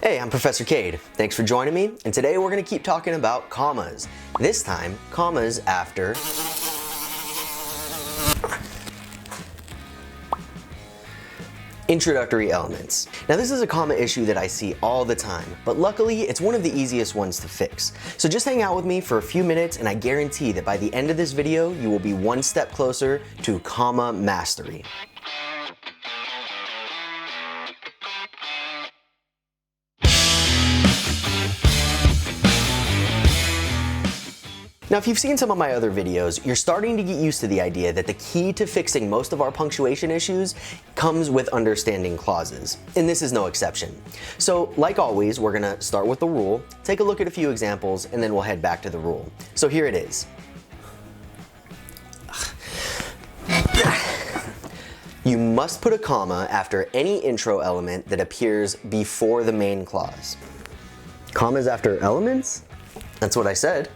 Hey, I'm Professor Cade. Thanks for joining me, and today we're going to keep talking about commas. This time, commas after introductory elements. Now this is a common issue that I see all the time, but luckily it's one of the easiest ones to fix. So just hang out with me for a few minutes and I guarantee that by the end of this video, you will be one step closer to comma mastery. Now, if you've seen some of my other videos, you're starting to get used to the idea that the key to fixing most of our punctuation issues comes with understanding clauses, and this is no exception. So, like always, we're gonna start with the rule, take a look at a few examples, and then we'll head back to the rule. So here it is. You must put a comma after any intro element that appears before the main clause. Commas after elements? That's what I said.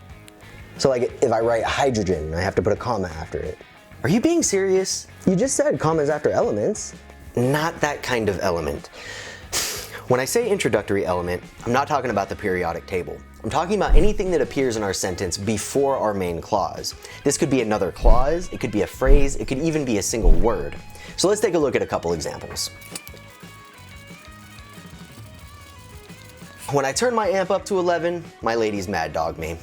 So like if I write hydrogen, I have to put a comma after it. Are you being serious? You just said commas after elements. Not that kind of element. When I say introductory element, I'm not talking about the periodic table. I'm talking about anything that appears in our sentence before our main clause. This could be another clause, it could be a phrase, it could even be a single word. So let's take a look at a couple examples. When I turn my amp up to 11, my ladies mad dog me.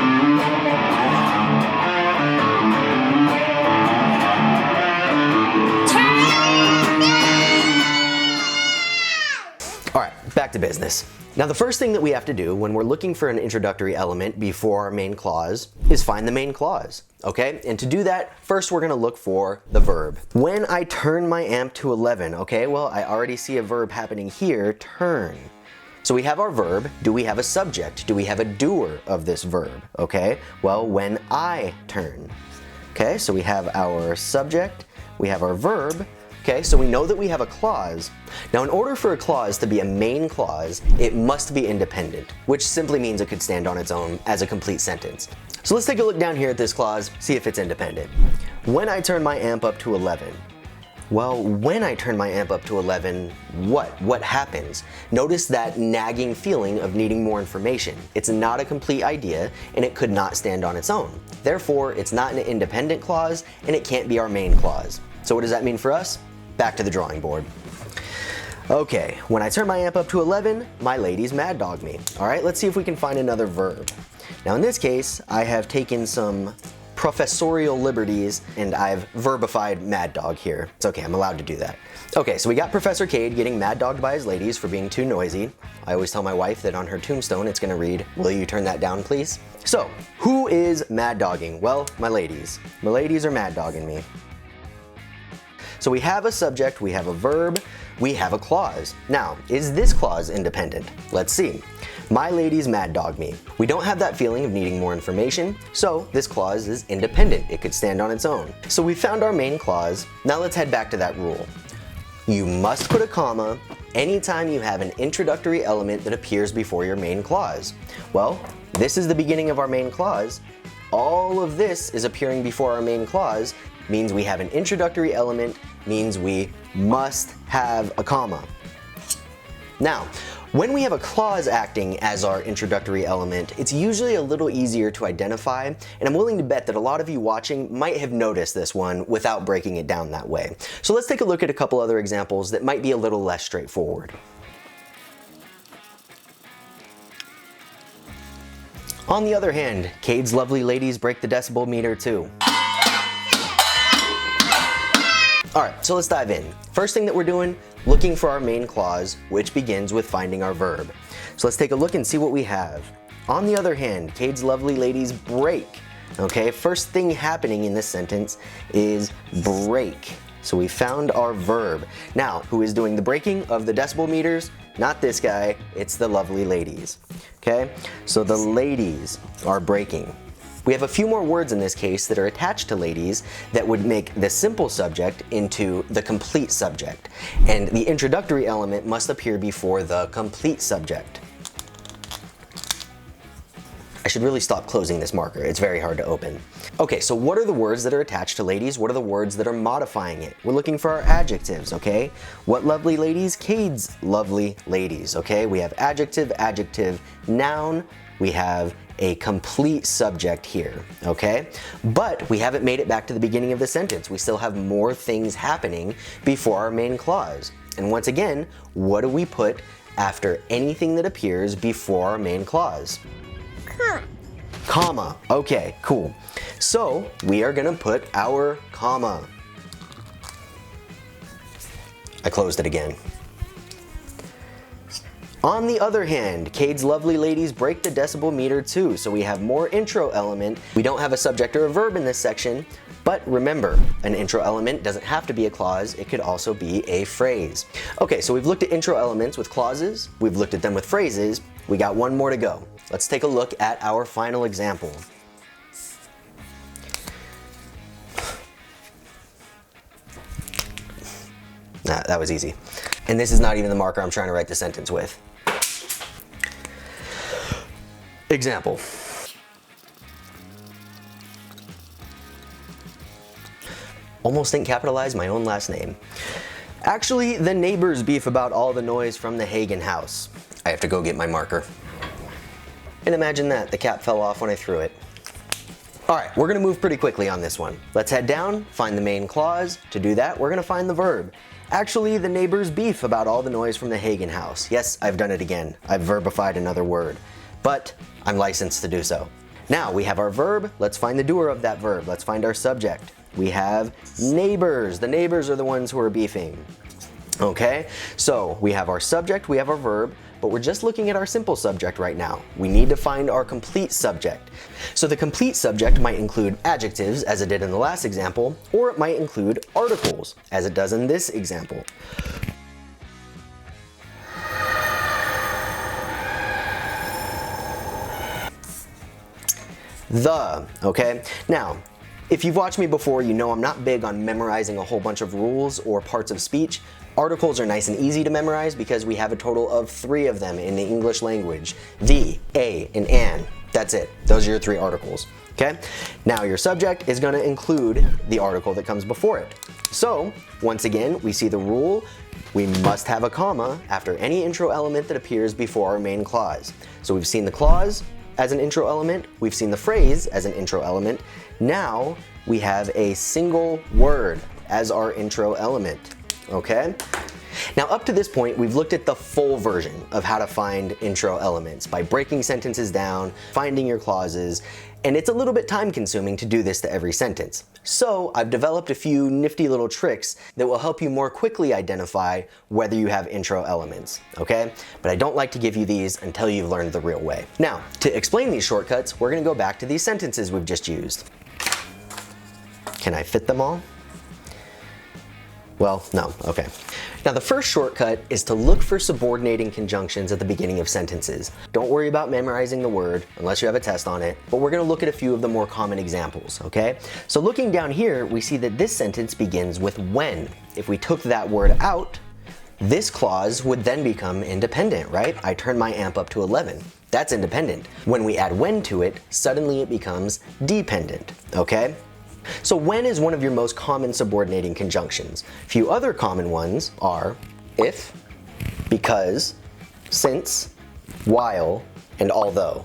Alright, back to business. Now the first thing that we have to do when we're looking for an introductory element before our main clause is find the main clause, okay? And to do that, first we're gonna look for the verb. When I turn my amp to 11, okay, well I already see a verb happening here, turn. So we have our verb. Do we have a subject? Do we have a doer of this verb? Okay, well, when I turn. Okay, so we have our subject, we have our verb. Okay, so we know that we have a clause. Now, in order for a clause to be a main clause, it must be independent, which simply means it could stand on its own as a complete sentence. So let's take a look down here at this clause, see if it's independent. When I turn my amp up to 11. Well, when I turn my amp up to 11, what happens? Notice that nagging feeling of needing more information. It's not a complete idea, and it could not stand on its own. Therefore, it's not an independent clause, and it can't be our main clause. So what does that mean for us? Back to the drawing board. Okay, when I turn my amp up to 11, my ladies mad dog me. All right, let's see if we can find another verb. Now in this case, I have taken some professorial liberties and I've verbified mad dog here. It's okay, I'm allowed to do that. Okay, so we got Professor Cade getting mad dogged by his ladies for being too noisy. I always tell my wife that on her tombstone it's gonna read, "Will you turn that down, please?" So, who is mad dogging? Well, my ladies. My ladies are mad dogging me. So we have a subject, we have a verb, we have a clause. Now, is this clause independent? Let's see. My ladies mad dog me. We don't have that feeling of needing more information, so this clause is independent. It could stand on its own. So we found our main clause. Now let's head back to that rule. You must put a comma anytime you have an introductory element that appears before your main clause. Well, this is the beginning of our main clause. All of this is appearing before our main clause, means we have an introductory element, means we must have a comma. Now, when we have a clause acting as our introductory element, it's usually a little easier to identify, and I'm willing to bet that a lot of you watching might have noticed this one without breaking it down that way. So let's take a look at a couple other examples that might be a little less straightforward. On the other hand, Cade's lovely ladies break the decibel meter too. Alright, so let's dive in. First thing that we're doing, looking for our main clause, which begins with finding our verb. So let's take a look and see what we have. On the other hand, Cade's lovely ladies break. Okay, first thing happening in this sentence is break. So we found our verb. Now, who is doing the breaking of the decibel meters? Not this guy, it's the lovely ladies. Okay, so the ladies are breaking. We have a few more words in this case that are attached to ladies that would make the simple subject into the complete subject. And the introductory element must appear before the complete subject. I should really stop closing this marker. It's very hard to open. Okay, so what are the words that are attached to ladies? What are the words that are modifying it? We're looking for our adjectives, okay? What lovely ladies? Cade's lovely ladies, okay? We have adjective, adjective, noun. We have a complete subject here, okay? But we haven't made it back to the beginning of the sentence. We still have more things happening before our main clause. And once again, what do we put after anything that appears before our main clause? Comma. Okay, cool. So we are gonna put our comma. I closed it again. On the other hand, Cade's lovely ladies break the decibel meter too, so we have more intro element. We don't have a subject or a verb in this section, but remember, an intro element doesn't have to be a clause, it could also be a phrase. Okay, so we've looked at intro elements with clauses, we've looked at them with phrases, we got one more to go. Let's take a look at our final example. That was easy. And this is not even the marker I'm trying to write the sentence with. Example. Almost didn't capitalize my own last name. Actually, the neighbors beef about all the noise from the Hagen house. I have to go get my marker. And imagine that, the cap fell off when I threw it. All right, we're gonna move pretty quickly on this one. Let's head down, find the main clause. To do that, we're gonna find the verb. Actually, the neighbors beef about all the noise from the Hagen house. Yes, I've done it again. I've verbified another word, but I'm licensed to do so. Now we have our verb. Let's find the doer of that verb. Let's find our subject. We have neighbors. The neighbors are the ones who are beefing. Okay, so we have our subject, we have our verb, but we're just looking at our simple subject right now. We need to find our complete subject. So the complete subject might include adjectives, as it did in the last example, or it might include articles, as it does in this example. The, okay? Now, if you've watched me before, you know I'm not big on memorizing a whole bunch of rules or parts of speech. Articles are nice and easy to memorize because we have a total of 3 of them in the English language. The, a, and an. That's it. Those are your 3 articles. Okay? Now your subject is going to include the article that comes before it. So, once again, we see the rule. We must have a comma after any intro element that appears before our main clause. So we've seen the clause as an intro element. We've seen the phrase as an intro element. Now we have a single word as our intro element. Okay? Now up to this point, we've looked at the full version of how to find intro elements by breaking sentences down, finding your clauses, and it's a little bit time consuming to do this to every sentence. So I've developed a few nifty little tricks that will help you more quickly identify whether you have intro elements, okay? But I don't like to give you these until you've learned the real way. Now, to explain these shortcuts, we're gonna go back to these sentences we've just used. Can I fit them all? Well, no, okay. Now the first shortcut is to look for subordinating conjunctions at the beginning of sentences. Don't worry about memorizing the word unless you have a test on it, but we're gonna look at a few of the more common examples, okay? So looking down here, we see that this sentence begins with when. If we took that word out, this clause would then become independent, right? I turn my amp up to 11. That's independent. When we add when to it, suddenly it becomes dependent, okay? So when is one of your most common subordinating conjunctions. A few other common ones are if, because, since, while, and although.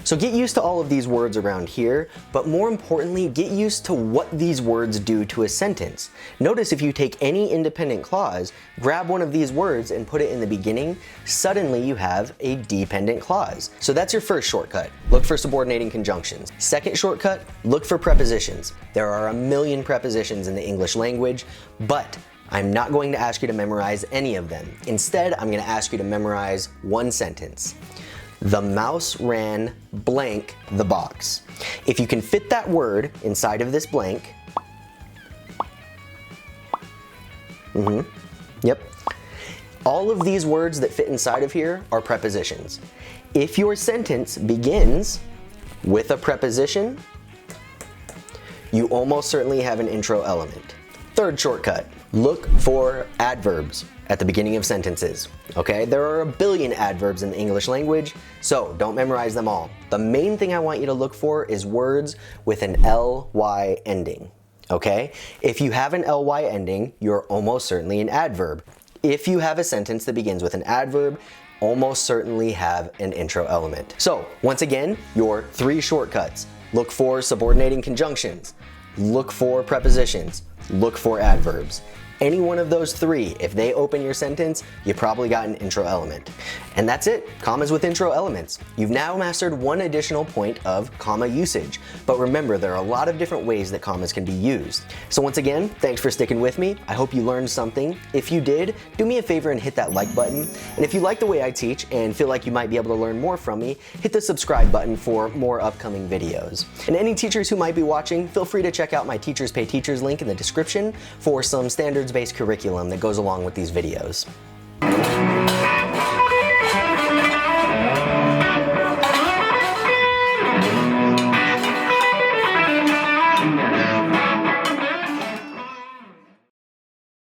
So get used to all of these words around here, but more importantly, get used to what these words do to a sentence. Notice if you take any independent clause, grab one of these words and put it in the beginning, suddenly you have a dependent clause. So that's your first shortcut. Look for subordinating conjunctions. Second shortcut, look for prepositions. There are a million prepositions in the English language, but I'm not going to ask you to memorize any of them. Instead, I'm going to ask you to memorize one sentence. The mouse ran blank the box. If you can fit that word inside of this blank, yep. All of these words that fit inside of here are prepositions. If your sentence begins with a preposition, you almost certainly have an intro element. Third shortcut, look for adverbs at the beginning of sentences. Okay, there are a billion adverbs in the English language, so don't memorize them all. The main thing I want you to look for is words with an ly ending. Okay, if you have an ly ending, you're almost certainly an adverb. If you have a sentence that begins with an adverb, almost certainly have an intro element. So once again, your 3 shortcuts. Look for subordinating conjunctions, look for prepositions, look for adverbs. Any one of those 3, if they open your sentence, you probably got an intro element. And that's it, commas with intro elements. You've now mastered one additional point of comma usage. But remember, there are a lot of different ways that commas can be used. So once again, thanks for sticking with me. I hope you learned something. If you did, do me a favor and hit that like button. And if you like the way I teach and feel like you might be able to learn more from me, hit the subscribe button for more upcoming videos. And any teachers who might be watching, feel free to check out my Teachers Pay Teachers link in the description for some standards-based curriculum that goes along with these videos.